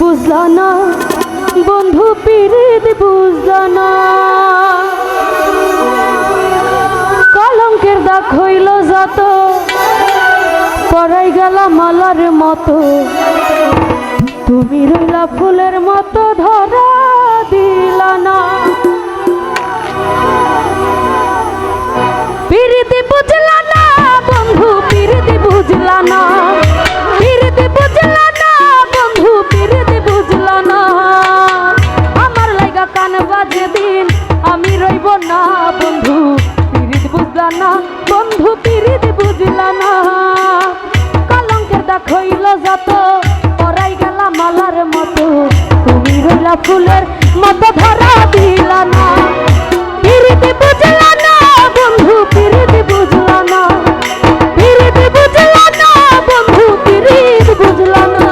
বুঝলা না বন্ধু পিরিত বুঝলা না কলঙ্কের দাগ হইল যত পরাই গেলা মালার মতো তুমি রইলা ফুলের মতো ধরা দিলা না পিরিতি বুঝলা না বন্ধু পিরিতি বুঝলা না পিরিতি বুঝলা না বন্ধু পিরিতি বুঝলা না আমার লাগা কান বাজে দিন আমি রইব না বন্ধু পিরিতি বুঝলা না বন্ধু পিরিতি বুঝলা না কলঙ্কের দাগ হইল যত পরাই গেলা মালার মতো তুমি রইলা ফুলের মতো ধরা দিলা না পিরিতি বুঝলা না বন্ধু পিরিতি বুঝলা না পিরিতি বুঝলা না বন্ধু পিরিতি বুঝলা না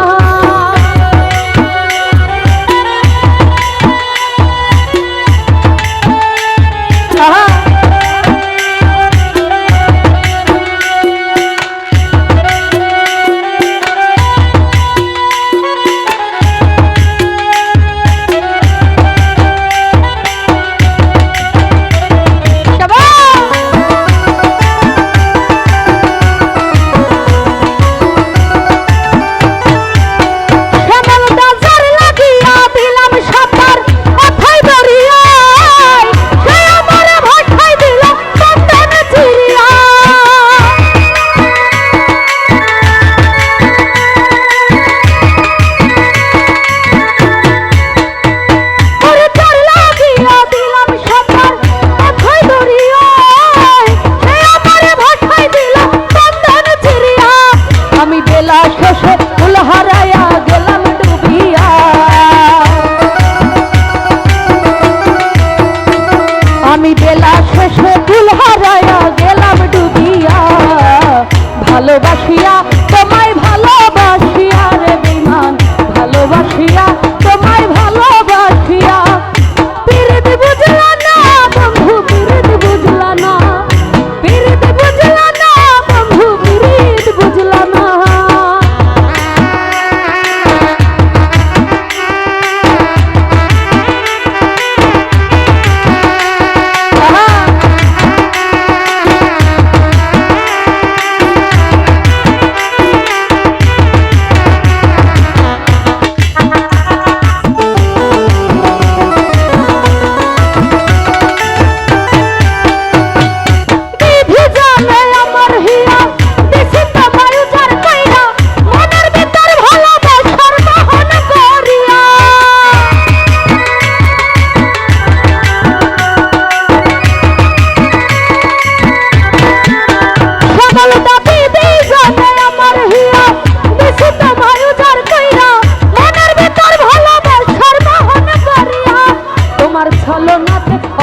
আমি বেলা শেষে ফুল হারায়া গেলাম ডুবিয়া ভালোবাসিয়া তোমায় ভালোবাসিয়া রে বেঈমান ভালোবাসিয়া তোমায় ভালোবাসিয়া পিরিতি বুঝলা না বন্ধু পিরিতি বুঝলা না পিরিতি বুঝলা না বন্ধু পিরিতি বুঝলা না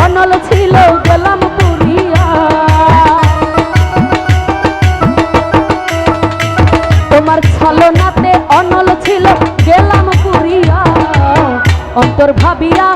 অনল ছিল গেলাম পুরিয়া তোমার ছলনাতে অনল ছিল গেলাম পুরিয়া অন্তর ভাবিয়া